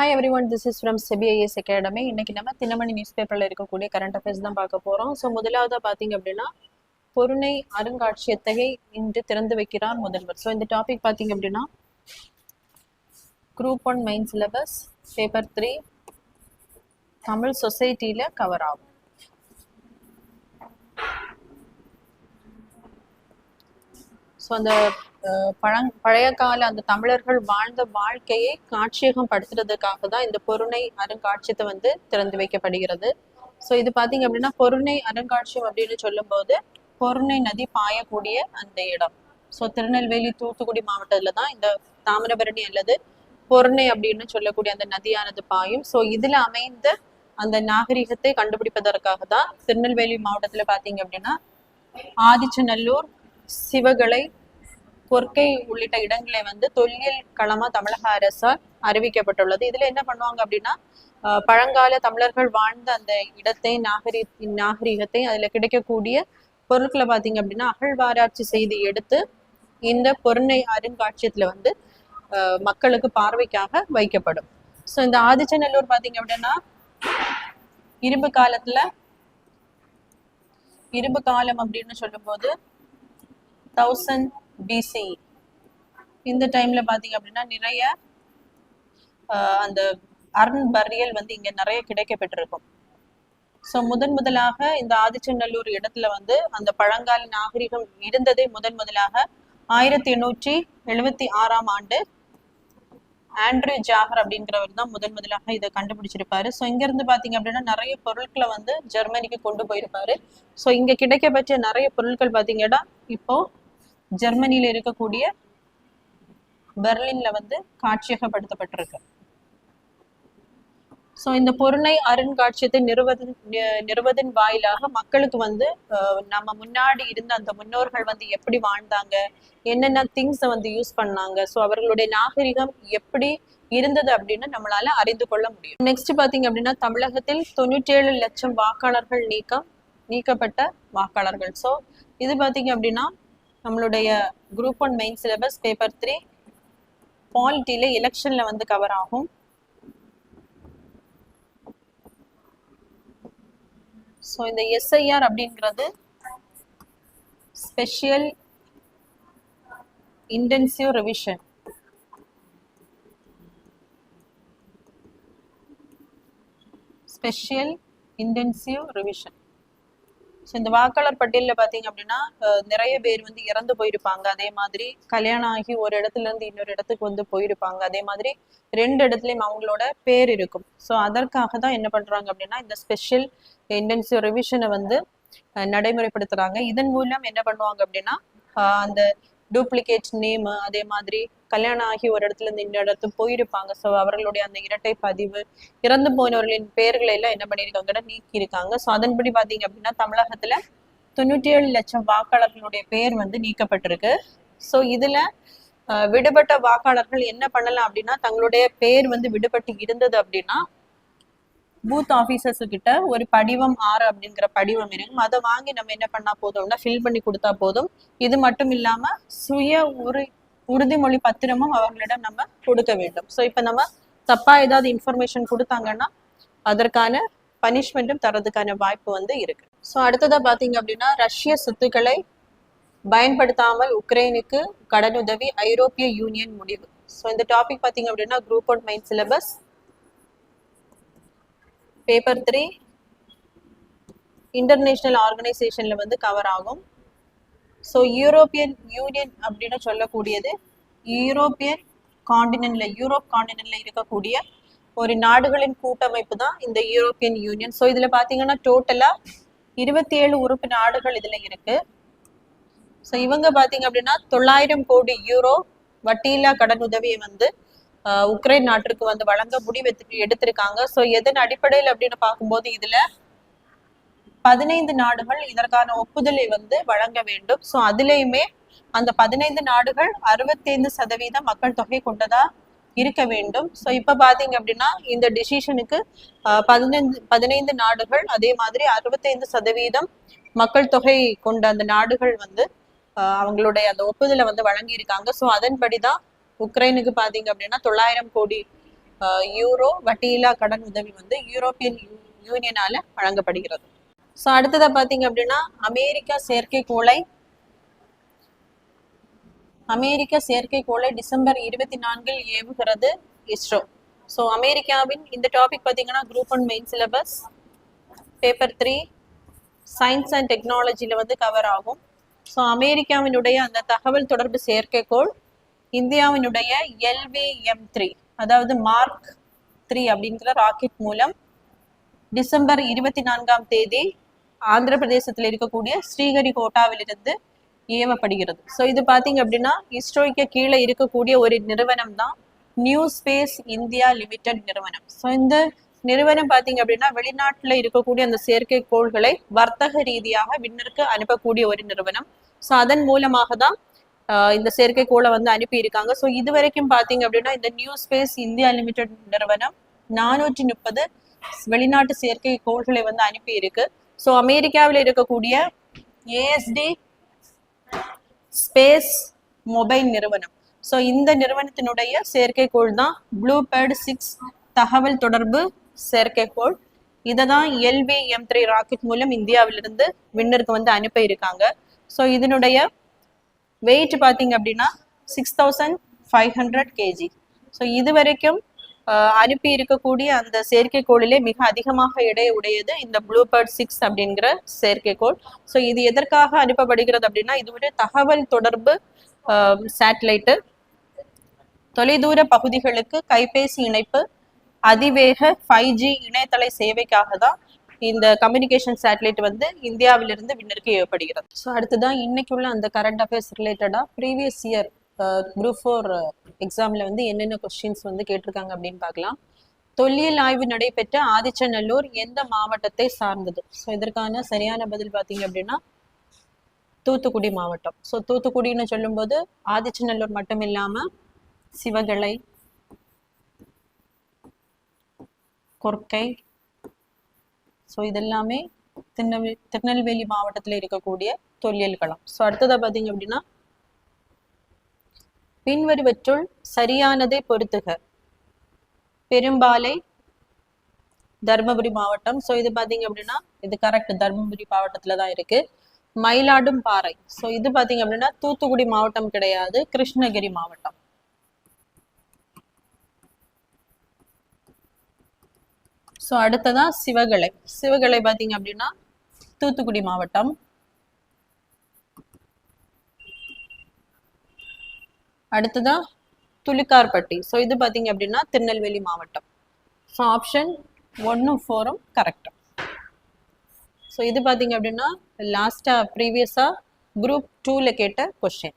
Hi everyone, this is from CBIS Academy. இன்னைக்கு நம்ம Dinamani news பேப்பர்ல இருக்கக்கூடிய கரண்ட் அஃபேர்ஸ் தான் பார்க்க போறோம். ஸோ முதலாவதா பார்த்தீங்க அப்படின்னா பொருணை அருங்காட்சியகத்தை இன்று திறந்து வைக்கிறார் முதல்வர். ஸோ இந்த டாபிக் பார்த்தீங்க அப்படின்னா group 1 main syllabus paper 3 Tamil சொசைட்டியில் கவர் ஆகும். ஸோ அந்த பழைய கால அந்த தமிழர்கள் வாழ்ந்த வாழ்க்கையை காட்சியகம் படுத்துறதுக்காக தான் இந்த பொருணை அருங்காட்சியத்தை வந்து திறந்து வைக்கப்படுகிறது. ஸோ இது பார்த்தீங்க அப்படின்னா பொருணை அருங்காட்சியம் அப்படின்னு சொல்லும்போது பொருணை நதி பாயக்கூடிய அந்த இடம். ஸோ திருநெல்வேலி தூத்துக்குடி மாவட்டத்தில் தான் இந்த தாமிரபரணி அல்லது பொருணை அப்படின்னு சொல்லக்கூடிய அந்த நதியானது பாயும். ஸோ இதில் அமைந்த அந்த நாகரிகத்தை கண்டுபிடிப்பதற்காக தான் திருநெல்வேலி மாவட்டத்தில் பார்த்தீங்க அப்படின்னா ஆதிச்சநல்லூர், சிவகலை, கொர்க்கை உள்ளிட்ட இடங்களை வந்து தொல்லியல் களமா தமிழக அரசால் அறிவிக்கப்பட்டுள்ளது. இதுல என்ன பண்ணுவாங்க அப்படின்னா பழங்கால தமிழர்கள் வாழ்ந்த அந்த இடத்தை நாகரிகத்தை அதுல கிடைக்கக்கூடிய பொருட்களை பார்த்தீங்க அப்படின்னா அகழ்வாராய்ச்சி செய்து எடுத்து இந்த பொருணை அருங்காட்சியத்துல வந்து மக்களுக்கு பார்வைக்காக வைக்கப்படும். ஸோ இந்த ஆதிச்சநல்லூர் பார்த்தீங்க அப்படின்னா இரும்பு காலம் அப்படின்னு சொல்லும்போது 1000 BC இந்த டைம்ல பாத்தீங்க அப்படின்னா நிறைய அந்த அரண் பரியல் வந்து இங்க நிறைய கிடைக்கப்பட்டிருக்கும். ஸோ முதலாக இந்த ஆதிச்சநல்லூர் இடத்துல வந்து அந்த பழங்கால நாகரிகம் இருந்ததே முதலாக 1876ஆம் ஆண்டு ஆண்ட்ரூ ஜாகர் அப்படிங்கிறவர் தான் முதலாக இதை கண்டுபிடிச்சிருப்பாரு. ஸோ இங்க இருந்து பாத்தீங்க அப்படின்னா நிறைய பொருட்களை வந்து ஜெர்மனிக்கு கொண்டு போயிருப்பாரு. ஸோ இங்க கிடைக்கப்பட்ட நிறைய பொருட்கள் பாத்தீங்கன்னா இப்போ ஜெர்மனியில இருக்கக்கூடிய பெர்லின்ல வந்து காட்சியகப்படுத்தப்பட்டிருக்கு. ஸோ இந்த பொருணை அருங்காட்சியத்தை நிறுவதன் வாயிலாக மக்களுக்கு வந்து நம்ம முன்னாடி இருந்த அந்த முன்னோர்கள் வந்து எப்படி வாழ்ந்தாங்க, என்னென்ன திங்ஸை வந்து யூஸ் பண்ணாங்க, ஸோ அவர்களுடைய நாகரிகம் எப்படி இருந்தது அப்படின்னு நம்மளால அறிந்து கொள்ள முடியும். நெக்ஸ்ட் பாத்தீங்க அப்படின்னா தமிழகத்தில் 97 லட்சம் வாக்காளர்கள் நீக்கப்பட்ட வாக்காளர்கள். ஸோ இது பாத்தீங்க அப்படின்னா நம்மளுடைய குரூப் 1 மெயின் சிலபஸ் பேப்பர் 3 பாலிட்டியில எலெக்ஷன்ல வந்து கவர் ஆகும். ஸோ இந்த SIR அப்படிங்கிறது ஸ்பெஷல் இன்டென்சிவ் ரிவிஷன். ஸோ இந்த வாக்காளர் பட்டியலில் பார்த்தீங்க அப்படின்னா நிறைய பேர் வந்து இறந்து போயிருப்பாங்க. அதே மாதிரி கல்யாணம் ஆகி ஒரு இடத்துல இருந்து இன்னொரு இடத்துக்கு வந்து போயிருப்பாங்க. அதே மாதிரி 2 இடத்துலையும் அவங்களோட பேர் இருக்கும். ஸோ அதற்காக தான் என்ன பண்றாங்க அப்படின்னா இந்த ஸ்பெஷல் இன்டென்சிவ் ரிவிஷனை வந்து நடைமுறைப்படுத்துறாங்க. இதன் மூலம் என்ன பண்ணுவாங்க அப்படின்னா அந்த டூப்ளிகேட் நேம், அதே மாதிரி கல்யாணம் ஆகி ஒரு இடத்துல இருந்து இன்னொரு இடத்துக்கு போயிருப்பாங்க. ஸோ அவர்களுடைய அந்த இரட்டை பதிவு, இறந்து போனவர்களின் பெயர்களை எல்லாம் என்ன பண்ணியிருக்காங்கன்னா நீக்கி இருக்காங்க. ஸோ அதன்படி பார்த்தீங்க அப்படின்னா தமிழகத்துல 97 லட்சம் வாக்காளர்களுடைய பெயர் வந்து நீக்கப்பட்டிருக்கு. ஸோ இதுல விடுபட்ட வாக்காளர்கள் என்ன பண்ணலாம் அப்படின்னா தங்களுடைய பெயர் வந்து விடுபட்டு இருந்தது அப்படின்னா பூத் ஆபீசர்ஸ் கிட்ட ஒரு படிவம் 6 அப்படிங்கிற படிவம் இருக்கும். அதை வாங்கி நம்ம என்ன பண்ணா போதும்னா ஃபில் பண்ணி கொடுத்தா போதும். இது மட்டும் இல்லாம சுய உறுதிமொழி பத்திரமும் அவர்களிடம் நம்ம கொடுக்க வேண்டும். ஸோ இப்போ நம்ம தப்பா ஏதாவது இன்ஃபர்மேஷன் கொடுத்தாங்கன்னா அதற்கான பனிஷ்மெண்ட்டும் தரதுக்கான வாய்ப்பு வந்து இருக்கு. ஸோ அடுத்ததா பாத்தீங்க அப்படின்னா ரஷ்ய சொத்துக்களை பயன்படுத்தாமல் உக்ரைனுக்கு கடனுதவி ஐரோப்பிய யூனியன் முடிவு. ஸோ இந்த டாபிக் பாத்தீங்க அப்படின்னா group 1 main syllabus paper 3 international ஆர்கனைசேஷன்ல வந்து கவர் ஆகும். ஸோ யூரோப்பியன் யூனியன் அப்படின்னு சொல்லக்கூடியது யூரோப் காண்டினென்ட்ல இருக்கக்கூடிய ஒரு நாடுகளின் கூட்டமைப்பு தான் இந்த யூரோப்பியன் யூனியன். ஸோ இதுல பாத்தீங்கன்னா டோட்டலா 27 உறுப்பு நாடுகள் இதுல இருக்கு. ஸோ இவங்க பாத்தீங்க அப்படின்னா 900 கோடி யூரோ வட்டியில்லா கடன் உதவியை வந்து உக்ரைன் நாட்டிற்கு வந்து வழங்க முடிவு எடுத்திருக்காங்க. ஸோ எதன் அடிப்படையில் அப்படின்னு பார்க்கும்போது இதுல 15 நாடுகள் இதற்கான ஒப்புதலை வந்து வழங்க வேண்டும். ஸோ அதுலயுமே அந்த 15 நாடுகள் 65% மக்கள் தொகை கொண்டதா இருக்க வேண்டும். ஸோ இப்ப பாத்தீங்க அப்படின்னா இந்த டிசிஷனுக்கு 15 நாடுகள், அதே மாதிரி 65% மக்கள் தொகை கொண்ட அந்த நாடுகள் வந்து அவங்களுடைய அந்த ஒப்புதலை வந்து வழங்கி இருக்காங்க. ஸோ அதன்படிதான் உக்ரைனுக்கு பாத்தீங்க அப்படின்னா 900 கோடி யூரோ வட்டியில்லா கடன் உதவி வந்து யூரோப்பியன் யூனியனால வழங்கப்படுகிறது. ஸோ அடுத்ததை பார்த்தீங்க அப்படின்னா அமெரிக்க செயற்கைக்கோளை டிசம்பர் 24 ஏவுகிறது இஸ்ரோ. ஸோ அமெரிக்காவின் இந்த டாபிக் பார்த்தீங்கன்னா group 1 main syllabus paper 3 science and டெக்னாலஜியில் வந்து கவர் ஆகும். ஸோ அமெரிக்காவினுடைய அந்த தகவல் தொடர்பு செயற்கைக்கோள் இந்தியாவினுடைய LVM-3 அதாவது மார்க் 3 அப்படிங்கிற ராக்கெட் மூலம் டிசம்பர் 24 ஆந்திர பிரதேசத்தில் இருக்கக்கூடிய ஸ்ரீஹரிகோட்டாவிலிருந்து ஏவப்படுகிறது. ஸோ இது பார்த்தீங்க அப்படின்னா இஸ்ரோய்க்கு கீழே இருக்கக்கூடிய ஒரு நிறுவனம் தான் நியூ ஸ்பேஸ் இந்தியா லிமிடெட் நிறுவனம். ஸோ இந்த நிறுவனம் பார்த்தீங்க அப்படின்னா வெளிநாட்டில் இருக்கக்கூடிய அந்த செயற்கைக்கோள்களை வர்த்தக ரீதியாக விண்ணிற்கு அனுப்பக்கூடிய ஒரு நிறுவனம். ஸோ அதன் மூலமாக தான் இந்த செயற்கைக்கோளை வந்து அனுப்பி இருக்காங்க. ஸோ இது வரைக்கும் பார்த்தீங்க அப்படின்னா இந்த நியூ ஸ்பேஸ் இந்தியா லிமிடெட் நிறுவனம் 430 வெளிநாட்டு செயற்கைக்கோள்களை வந்து அனுப்பி இருக்கு. ஸோ அமெரிக்காவில் இருக்கக்கூடிய ASD ஸ்பேஸ் மொபைல் நிறுவனம். ஸோ இந்த நிறுவனத்தினுடைய செயற்கைக்கோள் தான் ப்ளூபேர்ட் 6 தகவல் தொடர்பு செயற்கைக்கோள். இதை தான் LVM-3 ராக்கெட் மூலம் இந்தியாவிலிருந்து விண்ணிற்கு வந்து அனுப்ப இருக்காங்க. ஸோ இதனுடைய வெயிட் பார்த்தீங்க அப்படின்னா 6500 kg. ஸோ இது வரைக்கும் அனுப்பி இருக்கக்கூடிய அந்த செயற்கைக்கோளிலே மிக அதிகமாக எடை உடையது இந்த ப்ளூபேர்ட் 6 அப்படிங்கிற செயற்கைக்கோள். ஸோ இது எதற்காக அனுப்பப்படுகிறது அப்படின்னா இது ஒரு தகவல் தொடர்பு சேட்டலைட்டு, தொலைதூர பகுதிகளுக்கு கைபேசி இணைப்பு, அதிவேக 5G இணையதள சேவைக்காக தான் இந்த கம்யூனிகேஷன் சேட்டலைட் வந்து இந்தியாவிலிருந்து விண்ணிற்கு ஏவப்படுகிறது. ஸோ அடுத்ததான் இன்னைக்குள்ள அந்த கரண்ட் அஃபேர்ஸ் ரிலேட்டடா ப்ரீவியஸ் இயர் குரூப் 4 எக்ஸாம்ல வந்து என்னென்ன கொஸ்டின்ஸ் வந்து கேட்டிருக்காங்க அப்படின்னு பார்க்கலாம். தொல்லியல் ஆய்வு நடைபெற்ற ஆதிச்சநல்லூர் எந்த மாவட்டத்தை சார்ந்தது? ஸோ இதற்கான சரியான பதில் பார்த்தீங்க அப்படின்னா தூத்துக்குடி மாவட்டம். ஸோ தூத்துக்குடின்னு சொல்லும்போது ஆதிச்சநல்லூர் மட்டும் இல்லாம சிவகலை, கொர்க்கை, ஸோ இதெல்லாமே திருநெல்வேலி மாவட்டத்தில் இருக்கக்கூடிய தொல்லியல் களம். ஸோ அடுத்ததை பார்த்தீங்க அப்படின்னா பின்வருவற்றுள் சரியானதை பொறுத்துக. பெரும்பாலை தர்மபுரி மாவட்டம். ஸோ இது பார்த்தீங்க அப்படின்னா இது கரெக்ட், தர்மபுரி மாவட்டத்துல தான் இருக்கு. மயிலாடும் பாறை, ஸோ இது பார்த்தீங்க அப்படின்னா தூத்துக்குடி மாவட்டம் கிடையாது, கிருஷ்ணகிரி மாவட்டம். ஸோ அடுத்ததான் சிவகலை. சிவகலை பார்த்தீங்க அப்படின்னா தூத்துக்குடி மாவட்டம். அடுத்ததான் துளிக்கார்பட்டி. ஸோ இது பார்த்தீங்க அப்படின்னா திருநெல்வேலி மாவட்டம். So option 1, 4 correct. ஸோ இது பார்த்தீங்க அப்படின்னா லாஸ்டா ப்ரீவியஸா குரூப் 2ல கேட்ட கொஸ்டின்.